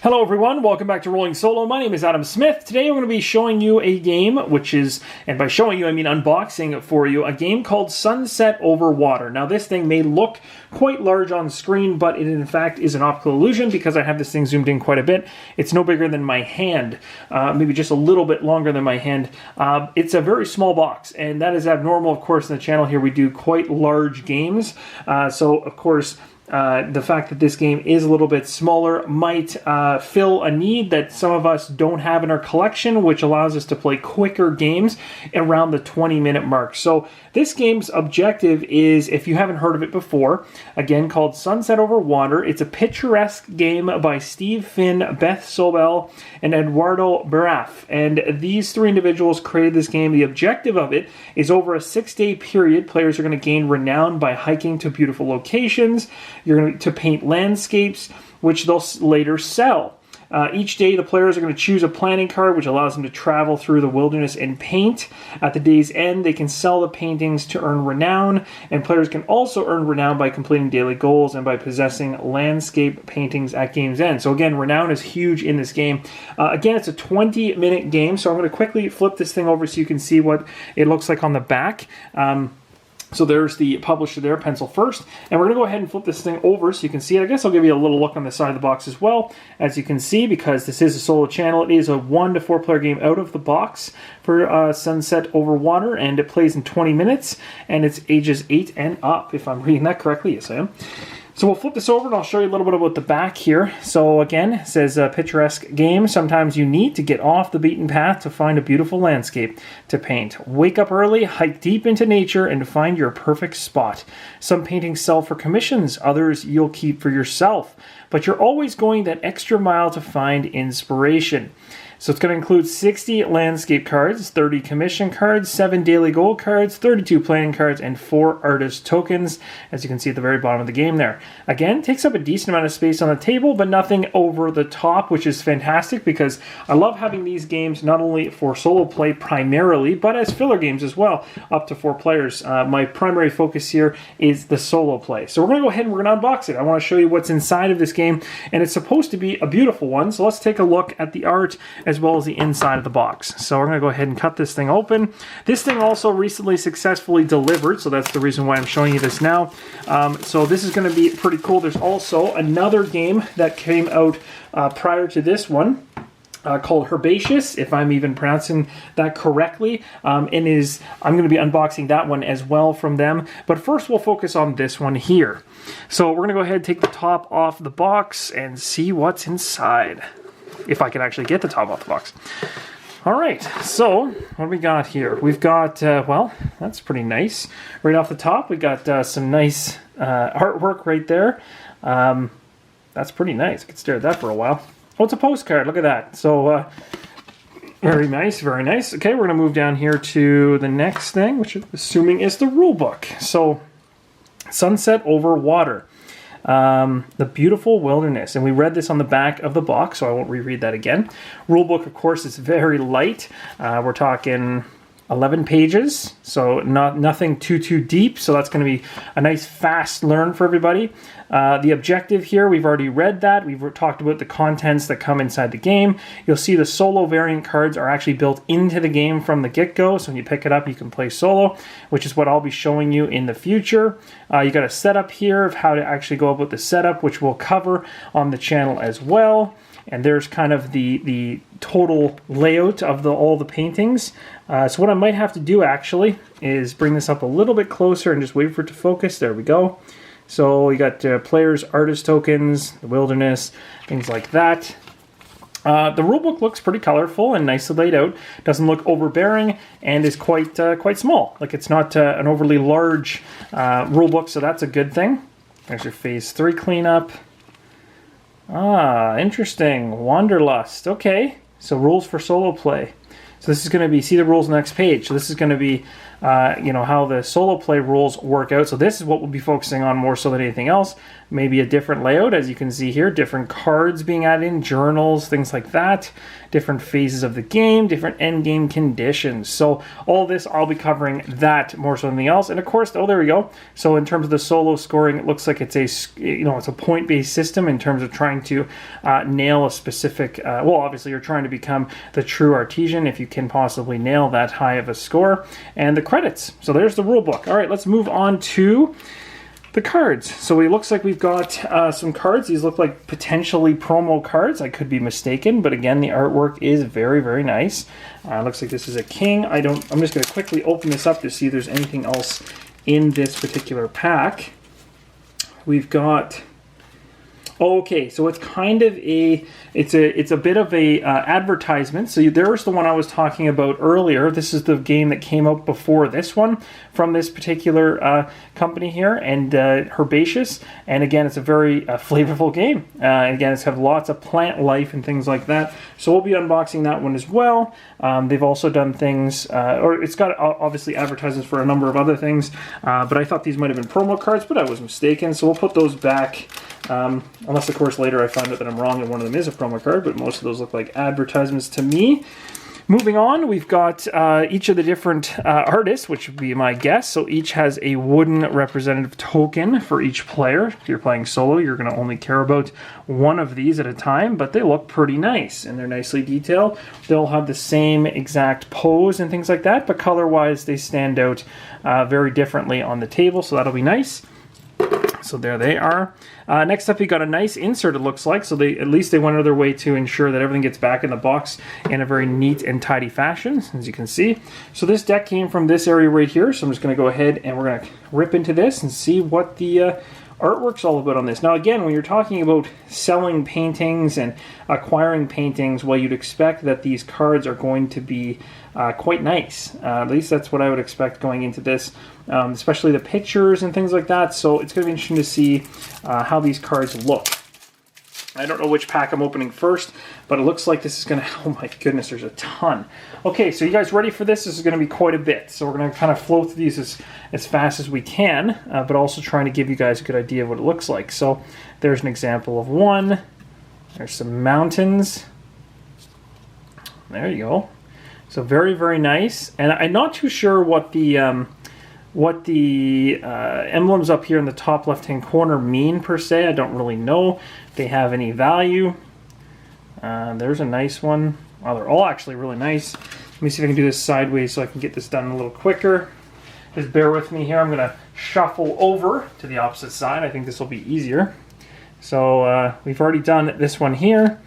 Hello everyone, welcome back to Rolling Solo. My name is Adam Smith. Today I'm going to be showing you a game, which is, and by showing you I mean unboxing for you, a game called Sunset Over Water. Now this thing may look quite large on screen, but it in fact is an optical illusion because I have this thing zoomed in quite a bit. It's no bigger than my hand, maybe just a little bit longer than my hand. It's a very small box, and that is abnormal. Of course, in the channel here we do quite large games, so of course the fact that this game is a little bit smaller might fill a need that some of us don't have in our collection, which allows us to play quicker games around the 20-minute mark. So this game's objective is, if you haven't heard of it before, again called Sunset Over Water. It's a picturesque game by Steve Finn, Beth Sobel, and Eduardo Baraf. And these three individuals created this game. The objective of it is over a 6-day period, players are going to gain renown by hiking to beautiful locations. You're going to paint landscapes, which they'll later sell. Each day, the players are going to choose a planning card, which allows them to travel through the wilderness and paint. At the day's end, they can sell the paintings to earn renown, and players can also earn renown by completing daily goals and by possessing landscape paintings at game's end. So again, renown is huge in this game. Again, it's a 20-minute game, so I'm going to quickly flip this thing over so you can see what it looks like on the back. So there's the publisher there, Pencil First. And we're going to go ahead and flip this thing over so you can see it. I guess I'll give you a little look on the side of the box as well. As you can see, because this is a solo channel, it is a 1 to 4 player game out of the box for Sunset Over Water. And it plays in 20 minutes. And it's ages 8 and up, if I'm reading that correctly. Yes, I am. So we'll flip this over and I'll show you a little bit about the back here. So again, it says picturesque game. Sometimes you need to get off the beaten path to find a beautiful landscape to paint. Wake up early, hike deep into nature, and find your perfect spot. Some paintings sell for commissions, others you'll keep for yourself. But you're always going that extra mile to find inspiration. So it's going to include 60 landscape cards, 30 commission cards, 7 daily goal cards, 32 planning cards, and 4 artist tokens, as you can see at the very bottom of the game there. Again, it takes up a decent amount of space on the table, but nothing over the top, which is fantastic because I love having these games not only for solo play primarily, but as filler games as well, up to 4 players. My primary focus here is the solo play. So we're going to go ahead and we're going to unbox it. I want to show you what's inside of this game, and it's supposed to be a beautiful one, so let's take a look at the art as well as the inside of the box. So we're going to go ahead and cut this thing open. This thing also recently successfully delivered, so that's the reason why I'm showing you this now. So this is going to be pretty cool. There's also another game that came out prior to this one. Called Herbaceous, if I'm even pronouncing that correctly, I'm going to be unboxing that one as well from them. But first we'll focus on this one here. So we're going to go ahead and take the top off the box and see what's inside. If I can actually get the top off the box. All right, so what do we got here? We've got, well, that's pretty nice. Right off the top, we got some nice artwork right there. That's pretty nice. I could stare at that for a while. Oh, it's a postcard. Look at that. So, very nice, very nice. Okay, we're going to move down here to the next thing, which I'm assuming is the rulebook. So, Sunset Over Water. The beautiful wilderness, and we read this on the back of the box, so I won't reread that again. Rulebook, of course, is very light. We're talking 11 pages, so nothing too deep, so that's going to be a nice fast learn for everybody. The objective here, we've already read that. We've talked about the contents that come inside the game. You'll see the solo variant cards are actually built into the game from the get-go, so when you pick it up, you can play solo, which is what I'll be showing you in the future. You got a setup here of how to actually go about the setup, which we'll cover on the channel as well. And there's kind of the total layout of all the paintings. So what I might have to do actually is bring this up a little bit closer and just wait for it to focus. There we go. So you got players, artist tokens, the wilderness, things like that. The rulebook looks pretty colorful and nicely laid out. Doesn't look overbearing and is quite small. Like it's not an overly large rulebook, so that's a good thing. There's your phase 3 cleanup. Ah, interesting. Wanderlust. Okay, so rules for solo play. So this is going to be, see the rules on the next page. So this is going to be, you know, how the solo play rules work out. So this is what we'll be focusing on more so than anything else. Maybe a different layout, as you can see here, different cards being added in, journals, things like that, different phases of the game, different end game conditions. So all this, I'll be covering that more so than anything else. And of course, oh, there we go. So in terms of the solo scoring, it looks like it's a, you know, it's a point-based system in terms of trying to nail a specific, well, obviously you're trying to become the true artisan if you can possibly nail that high of a score. And the credits. So there's the rule book. All right, let's move on to the cards. So it looks like we've got some cards. These look like potentially promo cards. I could be mistaken, but again, the artwork is very, very nice. Looks like this is a king. I'm just going to quickly open this up to see if there's anything else in this particular pack. We've got... Okay, so it's kind of a, it's a bit of a advertisement. So there's the one I was talking about earlier. This is the game that came out before this one from this particular company here, and Herbaceous. And again, it's a very flavorful game. Again, it's have lots of plant life and things like that. So we'll be unboxing that one as well. They've also done things, or it's got obviously advertisements for a number of other things. But I thought these might have been promo cards, but I was mistaken. So we'll put those back. Unless, of course, later I find out that I'm wrong and one of them is a promo card, but most of those look like advertisements to me. Moving on, we've got each of the different artists, which would be my guess. So each has a wooden representative token for each player. If you're playing solo, you're going to only care about one of these at a time, but they look pretty nice, and they're nicely detailed. They'll have the same exact pose and things like that, but color-wise, they stand out very differently on the table, so that'll be nice. So there they are. Next up, we got a nice insert, it looks like. So at least they went out of their way to ensure that everything gets back in the box in a very neat and tidy fashion, as you can see. So this deck came from this area right here. So I'm just going to go ahead and we're going to rip into this and see what the artwork's all about on this. Now again, when you're talking about selling paintings and acquiring paintings, well, you'd expect that these cards are going to be quite nice. At least that's what I would expect going into this, especially the pictures and things like that. So it's going to be interesting to see how these cards look. I don't know which pack I'm opening first, but it looks like this is going to... Oh my goodness, there's a ton. Okay, so you guys ready for this? This is going to be quite a bit. So we're going to kind of flow through these as fast as we can, but also trying to give you guys a good idea of what it looks like. So there's an example of one. There's some mountains. There you go. So very, very nice. And I'm not too sure what the emblems up here in the top left-hand corner mean per se. I don't really know if they have any value. There's a nice one. Oh, they're all actually really nice. Let me see if I can do this sideways so I can get this done a little quicker. Just bear with me here. I'm going to shuffle over to the opposite side. I think this will be easier. So we've already done this one here.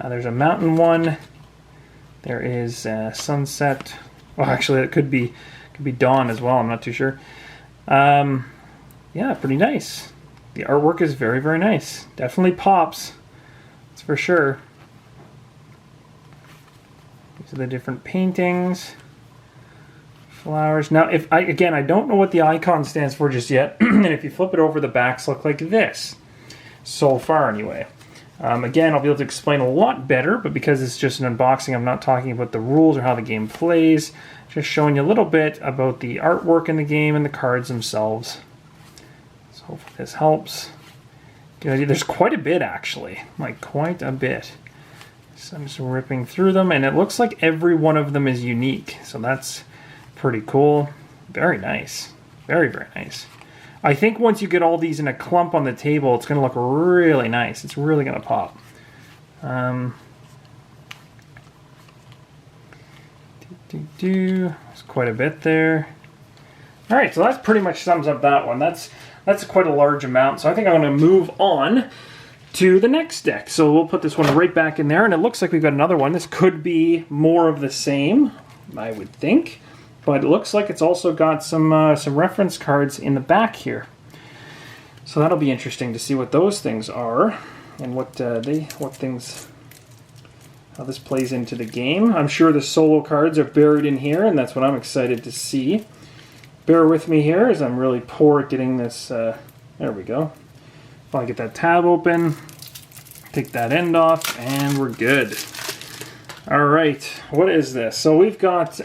There's a mountain one. There is sunset. Well, actually, it could be dawn as well. I'm not too sure. Yeah, pretty nice. The artwork is very, very nice. Definitely pops. That's for sure. These are the different paintings. Flowers. Now, again, I don't know what the icon stands for just yet. And if you flip it over, the backs look like this. So far, anyway. Again, I'll be able to explain a lot better, but because it's just an unboxing, I'm not talking about the rules or how the game plays. Just showing you a little bit about the artwork in the game and the cards themselves. So hopefully this helps. There's quite a bit, actually. Like, quite a bit. So I'm just ripping through them, and it looks like every one of them is unique. So that's pretty cool. Very nice. Very, very nice. I think once you get all these in a clump on the table, it's going to look really nice. It's really going to pop. There's quite a bit there. All right, so that pretty much sums up that one. That's quite a large amount. So I think I'm going to move on to the next deck. So we'll put this one right back in there, and it looks like we've got another one. This could be more of the same, I would think. But it looks like it's also got some reference cards in the back here. So that'll be interesting to see what those things are and how this plays into the game. I'm sure the solo cards are buried in here, and that's what I'm excited to see. Bear with me here as I'm really poor at getting this. There we go. If I get that tab open, take that end off, and we're good. All right, what is this? So we've got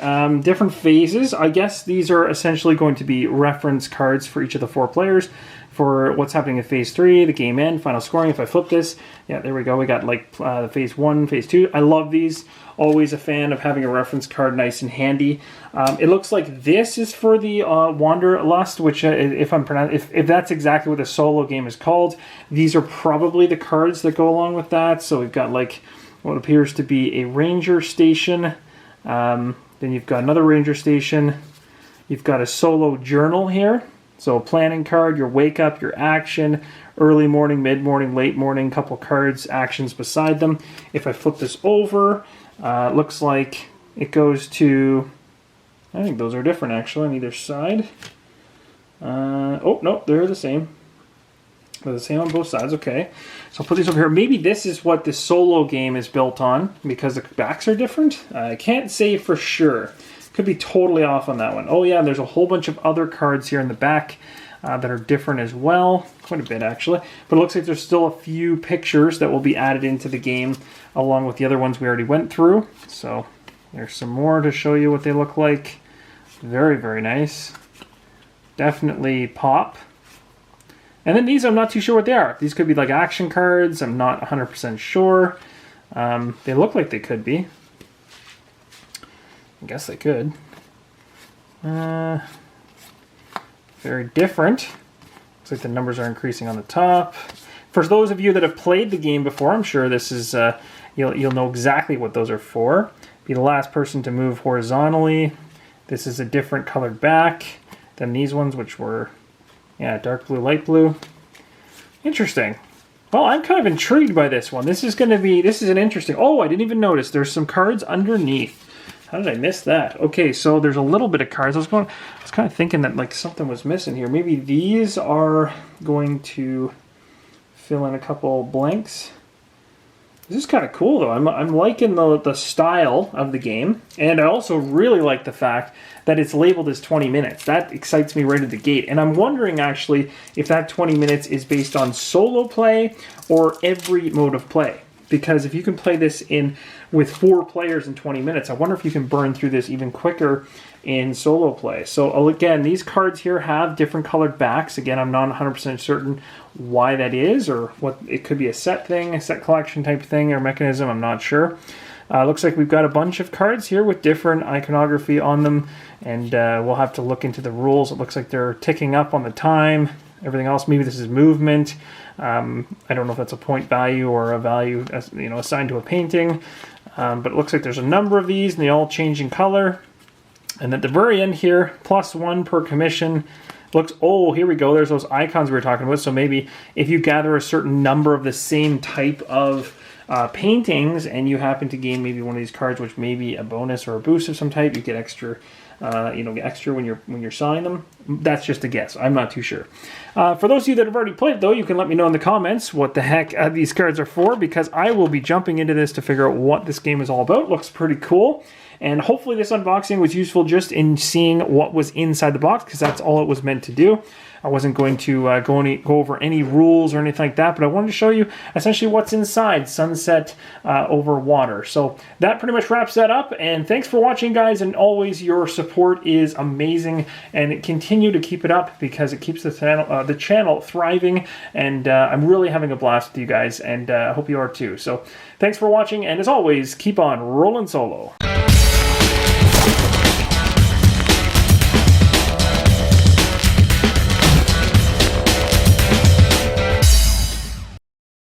different phases. I guess these are essentially going to be reference cards for each of the 4 players for what's happening in phase 3, the game end, final scoring. If I flip this, yeah, there we go. We got like phase 1, phase 2. I love these. Always a fan of having a reference card nice and handy. It looks like this is for the Wanderlust, which if that's exactly what the solo game is called, these are probably the cards that go along with that. So we've got like what appears to be a ranger station. Then you've got another ranger station. You've got a solo journal here. So a planning card, your wake up, your action, early morning, mid-morning, late morning, couple cards, actions beside them. If I flip this over, looks like it goes to, I think those are different actually on either side. Oh, no, they're the same. They're the same on both sides, okay. So I'll put these over here. Maybe this is what the solo game is built on because the backs are different. I can't say for sure. Could be totally off on that one. Oh yeah, there's a whole bunch of other cards here in the back that are different as well. Quite a bit actually. But it looks like there's still a few pictures that will be added into the game along with the other ones we already went through. So there's some more to show you what they look like. Very, very nice. Definitely pop. And then these I'm not too sure what they are. These could be like action cards. I'm not 100% sure. They look like they could be. I guess they could. Very different. Looks like the numbers are increasing on the top. For those of you that have played the game before, I'm sure this is you'll know exactly what those are for. Be the last person to move horizontally. This is a different colored back than these ones, which were dark blue, light blue. Interesting. Well, I'm kind of intrigued by this one. This is an interesting. Oh, I didn't even notice. There's some cards underneath. How did I miss that? Okay, so there's a little bit of cards. I was kind of thinking that like something was missing here. Maybe these are going to fill in a couple blanks. This is kind of cool though. I'm liking the style of the game, and I also really like the fact that it's labeled as 20 minutes. That excites me right at the gate. And I'm wondering actually if that 20 minutes is based on solo play or every mode of play. Because if you can play this with 4 players in 20 minutes, I wonder if you can burn through this even quicker in solo play. So again, these cards here have different colored backs. Again, I'm not 100% certain why that is, or what it could be a set thing, a set collection type thing or mechanism. I'm not sure. Looks like we've got a bunch of cards here with different iconography on them, and we'll have to look into the rules. It looks like they're ticking up on the time. Everything else, maybe this is movement. I don't know if that's a point value or a value assigned to a painting. But it looks like there's a number of these, and they all change in color. And at the very end here, +1 per commission. Oh, here we go. There's those icons we were talking about. So maybe if you gather a certain number of the same type of paintings, and you happen to gain maybe one of these cards, which may be a bonus or a boost of some type, you get extra. Extra when you're selling them. That's just a guess. I'm not too sure. For those of you that have already played, though, you can let me know in the comments what the heck these cards are for, because I will be jumping into this to figure out what this game is all about. Looks pretty cool. And hopefully this unboxing was useful just in seeing what was inside the box, because that's all it was meant to do. I wasn't going to go over any rules or anything like that, but I wanted to show you essentially what's inside Sunset Over Water. So that pretty much wraps that up, and thanks for watching, guys, and always your support is amazing, and continue to keep it up because it keeps the channel thriving, and I'm really having a blast with you guys, and I hope you are too. So thanks for watching, and as always, keep on rolling solo.